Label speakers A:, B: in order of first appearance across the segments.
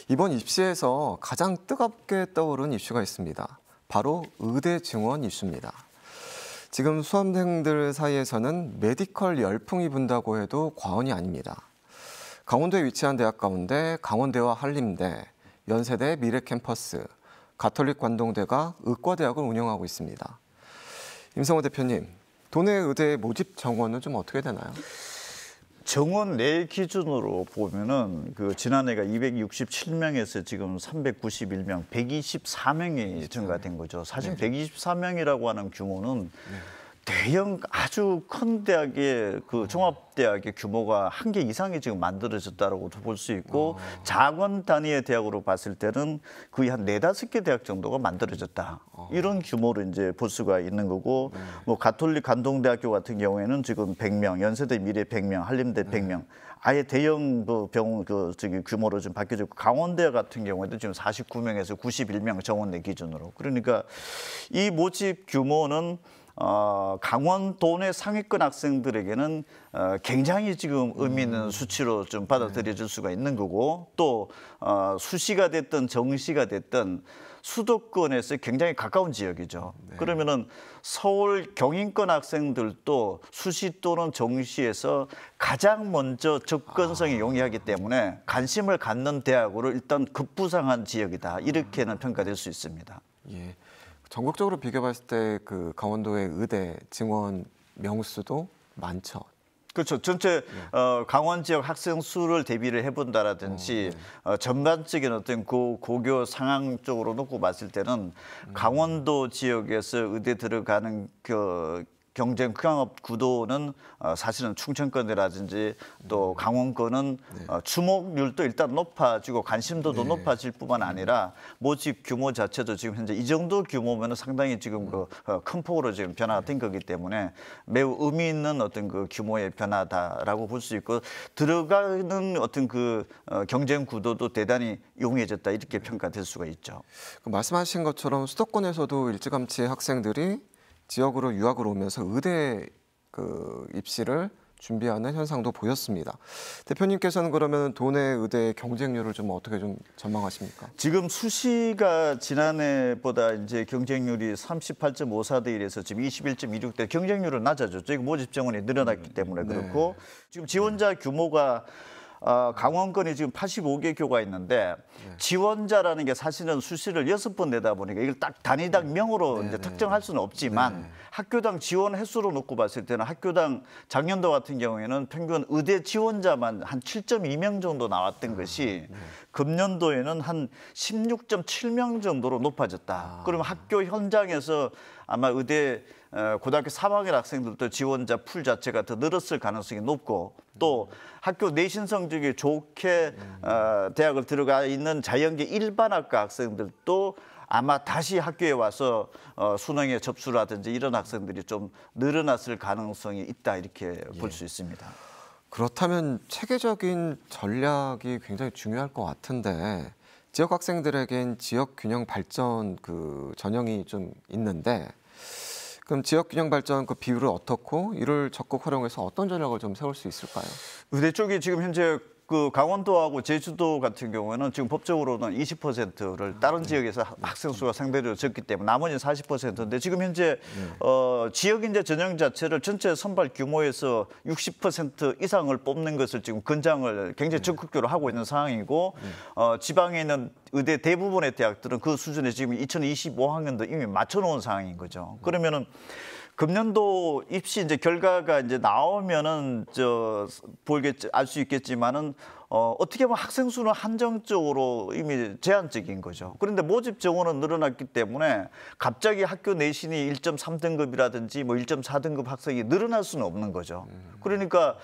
A: 이번 입시에서 가장 뜨겁게 떠오른 이슈가 있습니다. 바로 의대 증원 이슈입니다. 지금 수험생들 사이에서는 메디컬 열풍이 분다고 해도 과언이 아닙니다. 강원도에 위치한 대학 가운데 강원대와 한림대, 연세대 미래캠퍼스, 가톨릭 관동대가 의과대학을 운영하고 있습니다. 임성호 대표님, 도내 의대 모집 정원은 좀 어떻게 되나요?
B: 정원 내 기준으로 보면은 지난해가 267명에서 지금 391명, 124명이 증가된 거죠. 사실 124명이라고 하는 규모는 대형 아주 큰 대학의 종합대학의 규모가 한 개 이상이 지금 만들어졌다라고도 볼 수 있고 작은 단위의 대학으로 봤을 때는 거의 한 4~5개 대학 정도가 만들어졌다. 이런 규모로 이제 볼 수가 있는 거고 뭐 가톨릭 관동대학교 같은 경우에는 지금 100명, 연세대 미래 100명, 한림대 100명. 아예 대형 병원 규모로 좀 바뀌어졌고 강원대 같은 경우에도 지금 49명에서 91명 정원 내 기준으로. 그러니까 이 모집 규모는 강원도 내 상위권 학생들에게는 굉장히 지금 의미 있는 수치로 좀 받아들여질 수가 있는 거고 또 수시가 됐든 정시가 됐든 수도권에서 굉장히 가까운 지역이죠. 그러면은 서울 경인권 학생들도 수시 또는 정시에서 가장 먼저 접근성이 용이하기 때문에 관심을 갖는 대학으로 일단 급부상한 지역이다. 이렇게는 평가될 수 있습니다.
A: 예. 전국적으로 비교봤을 때 강원도의 의대 증원 명수도 많죠.
B: 그렇죠. 전체 강원 지역 학생 수를 대비를 해본다라든지 전반적인 어떤 고교 상황 쪽으로 놓고 봤을 때는 강원도 지역에서 의대 들어가는 경쟁 경합 구도는 사실은 충청권이라든지 또 강원권은 주목률도 일단 높아지고 관심도도 높아질 뿐만 아니라 모집 규모 자체도 지금 현재 이 정도 규모면 상당히 지금 큰 폭으로 지금 변화가 된 거기 때문에 매우 의미 있는 어떤 규모의 변화다라고 볼 수 있고 들어가는 어떤 경쟁 구도도 대단히 용이해졌다 이렇게 평가될 수가 있죠.
A: 말씀하신 것처럼 수도권에서도 일찌감치 학생들이 지역으로 유학을 오면서 의대 입시를 준비하는 현상도 보였습니다. 대표님께서는 그러면 도내 의대 경쟁률을 좀 어떻게 좀 전망하십니까?
B: 지금 수시가 지난해보다 이제 경쟁률이 38.54대 1에서 지금 21.26대 경쟁률은 낮아졌죠. 모집 정원이 늘어났기 때문에 그렇고 지금 지원자 규모가 강원권이 지금 85개 교가 있는데 지원자라는 게 사실은 수시를 6번 내다 보니까 이걸 딱 단위당 명으로 이제 특정할 수는 없지만 학교당 지원 횟수로 놓고 봤을 때는 학교당 작년도 같은 경우에는 평균 의대 지원자만 한 7.2명 정도 나왔던 것이 금년도에는 한 16.7명 정도로 높아졌다. 그러면 학교 현장에서 아마 의대 고등학교 3학년 학생들도 지원자 풀 자체가 더 늘었을 가능성이 높고 또 학교 내신 성적이 좋게 대학을 들어가 있는 자연계 일반학과 학생들도 아마 다시 학교에 와서 수능에 접수라든지 이런 학생들이 좀 늘어났을 가능성이 있다 이렇게 볼 수 있습니다.
A: 그렇다면 체계적인 전략이 굉장히 중요할 것 같은데 지역 학생들에겐 지역 균형 발전 전형이 좀 있는데 그럼 지역 균형 발전 비율을 어떻고 이를 적극 활용해서 어떤 전략을 좀 세울 수 있을까요? 의대
B: 쪽이 지금 현재 강원도하고 제주도 같은 경우에는 지금 법적으로는 20%를 다른 지역에서 학생 수가 상대적으로 적기 때문에 나머지는 40%인데 지금 현재 지역 인재 전형 자체를 전체 선발 규모에서 60% 이상을 뽑는 것을 지금 권장을 굉장히 적극적으로 하고 있는 상황이고 지방에 있는 의대 대부분의 대학들은 그 수준에 지금 2025학년도 이미 맞춰놓은 상황인 거죠. 그러면은 금년도 입시 이제 결과가 이제 나오면은 알 수 있겠지만은 어떻게 보면 학생 수는 한정적으로 이미 제한적인 거죠. 그런데 모집 정원은 늘어났기 때문에 갑자기 학교 내신이 1.3등급이라든지 뭐 1.4등급 학생이 늘어날 수는 없는 거죠. 그러니까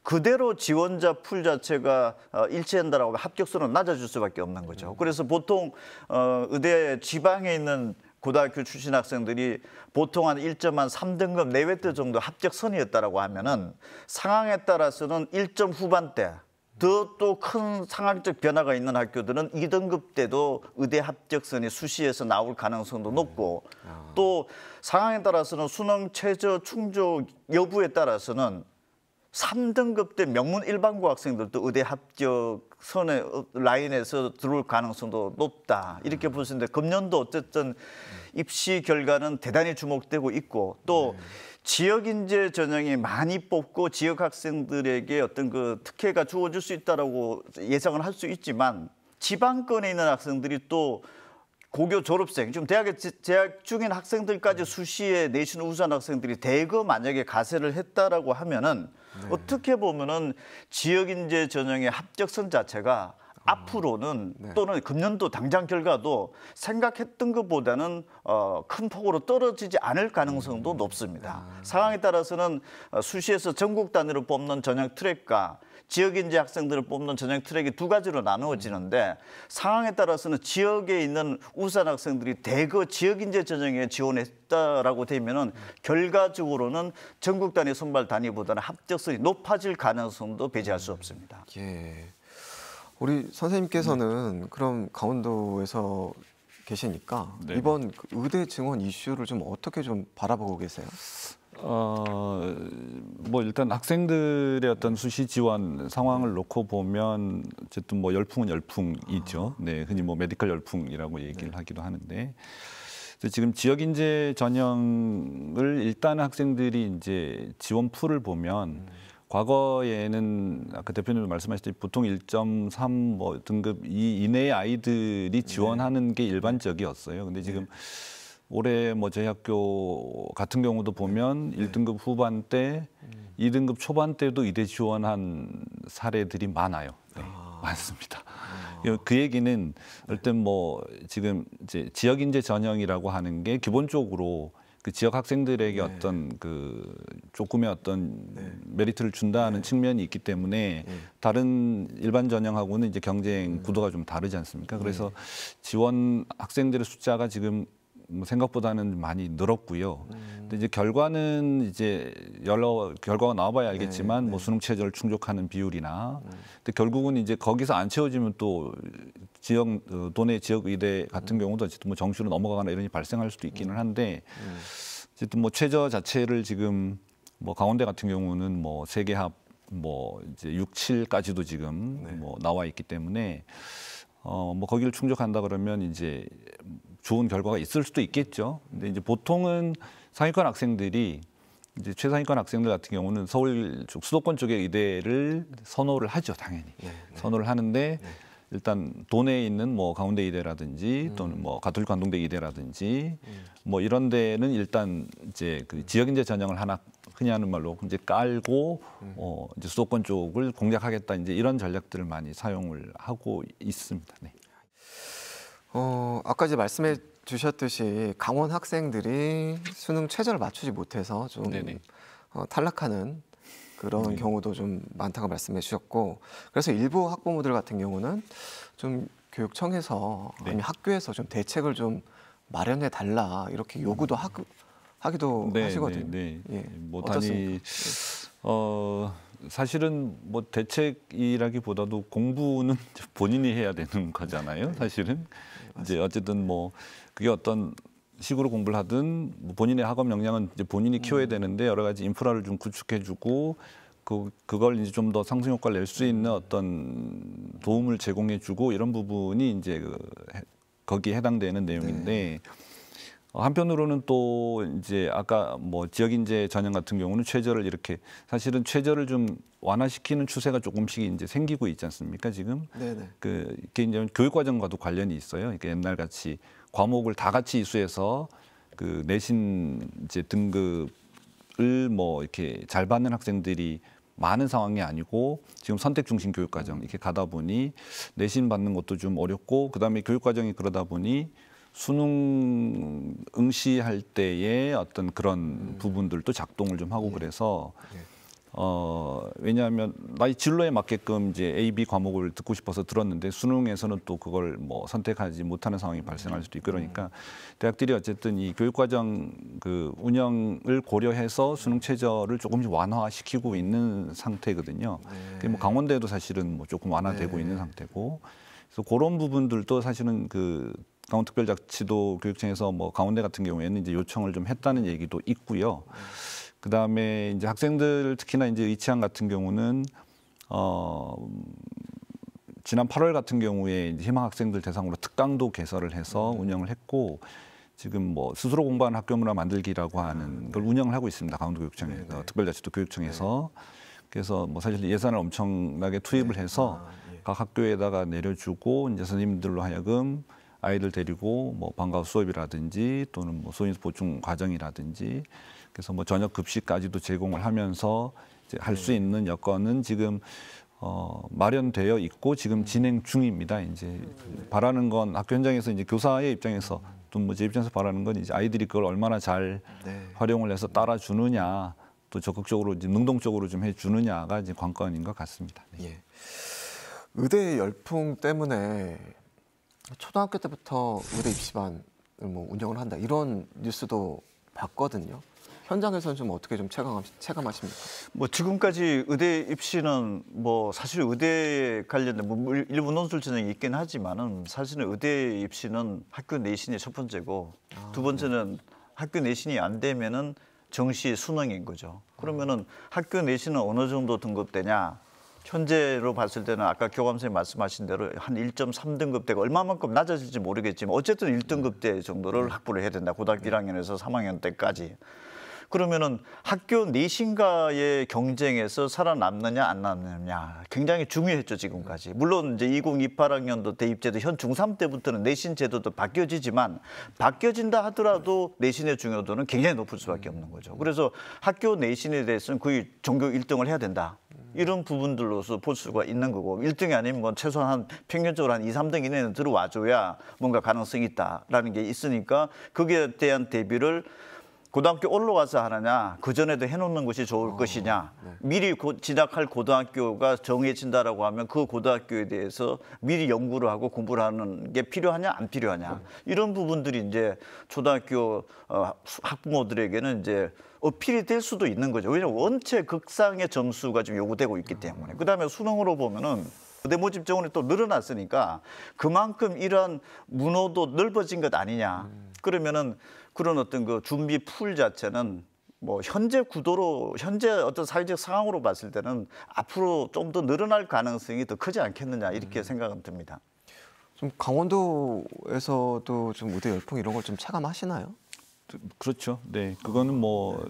B: 그대로 지원자 풀 자체가 일치한다라고 하면 합격수는 낮아질 수밖에 없는 거죠. 그래서 보통 의대 지방에 있는 고등학교 출신 학생들이 보통 한 1.3등급 내외대 정도 합격선이었다라고 하면은 상황에 따라서는 1점 후반대 더 또 큰 상황적 변화가 있는 학교들은 2등급 때도 의대 합격선이 수시에서 나올 가능성도 높고 또 상황에 따라서는 수능 최저 충족 여부에 따라서는 3등급 때 명문 일반고 학생들도 의대 합격 선의 라인에서 들어올 가능성도 높다 이렇게 볼 수 있는데 금년도 어쨌든 입시 결과는 대단히 주목되고 있고 또 지역 인재 전형이 많이 뽑고 지역 학생들에게 어떤 그 특혜가 주어질 수 있다라고 예상을 할 수 있지만 지방권에 있는 학생들이 또 고교 졸업생, 지금 대학에 재학 중인 학생들까지 수시에 내신 우수한 학생들이 대거 만약에 가세를 했다라고 하면은 어떻게 보면은 지역 인재 전형의 합격선 자체가 앞으로는 또는 금년도 당장 결과도 생각했던 것보다는 큰 폭으로 떨어지지 않을 가능성도 높습니다. 상황에 따라서는 수시에서 전국 단위로 뽑는 전형 트랙과 지역인재 학생들을 뽑는 전형 트랙이 두 가지로 나누어지는데 상황에 따라서는 지역에 있는 우수한 학생들이 대거 지역인재 전형에 지원했다라고 되면은 결과적으로는 전국 단위 선발 단위보다는 합격선이 높아질 가능성도 배제할 수 없습니다.
A: 예. 우리 선생님께서는 그럼 강원도에서 계시니까
C: 네.
A: 이번 그 의대 증원 이슈를 좀 어떻게 좀 바라보고 계세요?
C: 뭐 일단 학생들의 어떤 수시 지원 상황을 놓고 보면 어쨌든 뭐 열풍은 열풍이죠. 네, 흔히 뭐 메디컬 열풍이라고 얘기를 하기도 하는데 그래서 지금 지역 인재 전형을 일단 학생들이 이제 지원 풀을 보면 과거에는 아까 대표님도 말씀하셨듯이 보통 1.3 뭐 등급 2 이내의 아이들이 지원하는 게 일반적이었어요. 근데 지금 올해 뭐 저희 학교 같은 경우도 보면 1등급 후반 때, 2등급 초반 때도 의대 지원한 사례들이 많아요. 네, 많습니다. 그 얘기는 일단 뭐 지금 이제 지역 인재 전형이라고 하는 게 기본적으로 그 지역 학생들에게 어떤 그 조금의 어떤 메리트를 준다는 측면이 있기 때문에 다른 일반 전형하고는 이제 경쟁 구도가 좀 다르지 않습니까? 그래서 지원 학생들의 숫자가 지금 뭐 생각보다는 많이 늘었고요. 근데 이제 결과는 이제 여러 결과가 나와봐야 알겠지만 뭐 수능 최저를 충족하는 비율이나, 근데 결국은 이제 거기서 안 채워지면 또 지역 도내 지역 의대 같은 경우도 어쨌든 뭐 정시로 넘어가거나 이런 일이 발생할 수도 있기는 한데 어쨌든 뭐 최저 자체를 지금 뭐 강원대 같은 경우는 뭐 세계합 뭐 이제 6, 7까지도 지금 뭐 나와 있기 때문에 뭐 거기를 충족한다 그러면 이제 좋은 결과가 있을 수도 있겠죠. 근데 이제 보통은 상위권 학생들이 이제 최상위권 학생들 같은 경우는 서울 쪽 수도권 쪽의 의대를 선호를 하죠, 당연히. 선호를 하는데 일단 도내에 있는 뭐 강원대 의대라든지 또는 뭐 가톨릭 관동대 의대라든지 뭐 이런 데는 일단 이제 그 지역인재 전형을 하나 흔히 하는 말로 이제 깔고 이제 수도권 쪽을 공략하겠다, 이제 이런 전략들을 많이 사용을 하고 있습니다. 네.
A: 아까 이제 말씀해 주셨듯이 강원 학생들이 수능 최저를 맞추지 못해서 좀 탈락하는 그런 경우도 좀 많다고 말씀해 주셨고, 그래서 일부 학부모들 같은 경우는 좀 교육청에서 아니면 학교에서 좀 대책을 좀 마련해 달라 이렇게 요구도 하기도 하시거든요. 예.
C: 뭐 단위 사실은 뭐 대책이라기보다도 공부는 본인이 해야 되는 거잖아요. 사실은 이제 어쨌든 뭐 그게 어떤 식으로 공부를 하든 뭐 본인의 학업 역량은 이제 본인이 키워야 되는데 여러 가지 인프라를 좀 구축해주고 그걸 이제 좀 더 상승 효과를 낼 수 있는 어떤 도움을 제공해주고 이런 부분이 이제 거기에 해당되는 내용인데. 한편으로는 또 이제 아까 뭐 지역인재 전형 같은 경우는 최저를 이렇게 사실은 최저를 좀 완화시키는 추세가 조금씩 이제 생기고 있지 않습니까 지금? 이게 이제 교육과정과도 관련이 있어요. 그러니까 옛날 같이 과목을 다 같이 이수해서 그 내신 이제 등급을 뭐 이렇게 잘 받는 학생들이 많은 상황이 아니고 지금 선택 중심 교육과정 이렇게 가다 보니 내신 받는 것도 좀 어렵고 그다음에 교육과정이 그러다 보니 수능 응시할 때의 어떤 그런 부분들도 작동을 좀 하고 그래서 왜냐하면 나의 진로에 맞게끔 이제 A, B 과목을 듣고 싶어서 들었는데 수능에서는 또 그걸 뭐 선택하지 못하는 상황이 발생할 수도 있고 그러니까 대학들이 어쨌든 이 교육과정 그 운영을 고려해서 수능 최저를 조금씩 완화시키고 있는 상태거든요. 뭐 강원대도 사실은 뭐 조금 완화되고 있는 상태고 그래서 그런 부분들도 사실은 그 강원특별자치도 교육청에서 뭐 강원대 같은 경우에는 이제 요청을 좀 했다는 얘기도 있고요. 그 다음에 이제 학생들 특히나 이제 의치항 같은 경우는 지난 8월 같은 경우에 이제 희망 학생들 대상으로 특강도 개설을 해서 운영을 했고 지금 뭐 스스로 공부하는 학교 문화 만들기라고 하는 걸 운영을 하고 있습니다. 강원도교육청에서 특별자치도 교육청에서 그래서 뭐 사실 예산을 엄청나게 투입을 해서 각 학교에다가 내려주고 이제 선생님들로 하여금 아이들 데리고 뭐 방과후 수업이라든지 또는 뭐 소인 보충 과정이라든지 그래서 뭐 저녁 급식까지도 제공을 하면서 할 수 있는 여건은 지금 마련되어 있고 지금 진행 중입니다. 이제 바라는 건 학교 현장에서 이제 교사의 입장에서 또 뭐 제 입장에서 바라는 건 이제 아이들이 그걸 얼마나 잘 활용을 해서 따라주느냐 또 적극적으로 이제 능동적으로 좀 해주느냐가 이제 관건인 것 같습니다. 네.
A: 예. 의대 열풍 때문에 초등학교 때부터 의대 입시반을 뭐 운영을 한다 이런 뉴스도 봤거든요. 현장에서는 좀 어떻게 좀 체감하십니까?
B: 뭐 지금까지 의대 입시는 뭐 사실 의대에 관련된 뭐 일부 논술 전형이 있긴 하지만은 사실은 의대 입시는 학교 내신이 첫 번째고 두 번째는 학교 내신이 안 되면은 정시 수능인 거죠. 그러면은 학교 내신은 어느 정도 등급되냐? 현재로 봤을 때는 아까 교감선생님 말씀하신 대로 한 1.3등급 대가 얼마만큼 낮아질지 모르겠지만 어쨌든 1등급 대 정도를 확보를 해야 된다. 고등학교 1학년에서 3학년 때까지. 그러면은 학교 내신과의 경쟁에서 살아남느냐 안 남느냐 굉장히 중요했죠 지금까지. 물론 이제 2028학년도 대입제도 현 중3 때부터는 내신 제도도 바뀌어지지만 바뀌어진다 하더라도 내신의 중요도는 굉장히 높을 수밖에 없는 거죠. 그래서 학교 내신에 대해서는 거의 전교 1등을 해야 된다. 이런 부분들로서 볼 수가 있는 거고 1등이 아니면 뭐 최소한 한 평균적으로 한 2, 3등 이내는 들어와줘야 뭔가 가능성이 있다라는 게 있으니까 거기에 대한 대비를 고등학교 올라가서 하느냐, 그전에도 해놓는 것이 좋을 것이냐, 미리 진학할 고등학교가 정해진다라고 하면 그 고등학교에 대해서 미리 연구를 하고 공부를 하는 게 필요하냐, 안 필요하냐. 이런 부분들이 이제 초등학교 학부모들에게는 이제 어필이 될 수도 있는 거죠. 왜냐하면 원체 극상의 점수가 지금 요구되고 있기 때문에. 그다음에 수능으로 보면은 의대 모집 정원이 또 늘어났으니까 그만큼 이러한 문호도 넓어진 것 아니냐. 그러면은 그런 어떤 그 준비 풀 자체는 뭐 현재 구도로 현재 어떤 사회적 상황으로 봤을 때는 앞으로 좀 더 늘어날 가능성이 더 크지 않겠느냐 이렇게 생각은 듭니다.
A: 좀 강원도에서도 좀 의대 열풍 이런 걸 좀 체감하시나요?
C: 그렇죠. 네, 그거는 뭐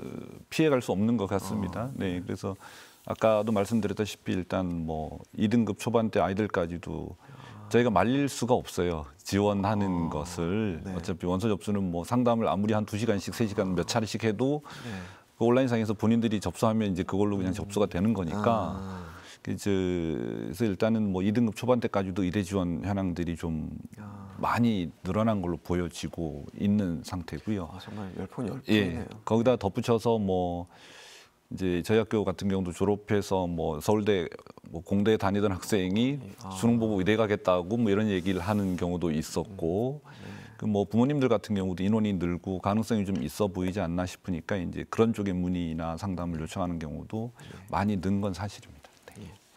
C: 피해갈 수 없는 것 같습니다. 네, 그래서 아까도 말씀드렸다시피 일단 뭐 2등급 초반대 아이들까지도 저희가 말릴 수가 없어요. 지원하는 것을. 어차피 원서 접수는 뭐 상담을 아무리 한 2시간씩, 3시간 몇 차례씩 해도 그 온라인상에서 본인들이 접수하면 이제 그걸로 그냥 접수가 되는 거니까. 그래서 일단은 뭐 2등급 초반대까지도 의대 지원 현황들이 좀 많이 늘어난 걸로 보여지고 있는 상태고요.
A: 정말 열풍이네요.
C: 거기다 덧붙여서 뭐 이제 저희 학교 같은 경우도 졸업해서 뭐 서울대 뭐 공대에 다니던 학생이 수능 보고 의대 가겠다고 뭐 이런 얘기를 하는 경우도 있었고 그 뭐 부모님들 같은 경우도 인원이 늘고 가능성이 좀 있어 보이지 않나 싶으니까 이제 그런 쪽의 문의나 상담을 요청하는 경우도 많이 는 건 사실입니다.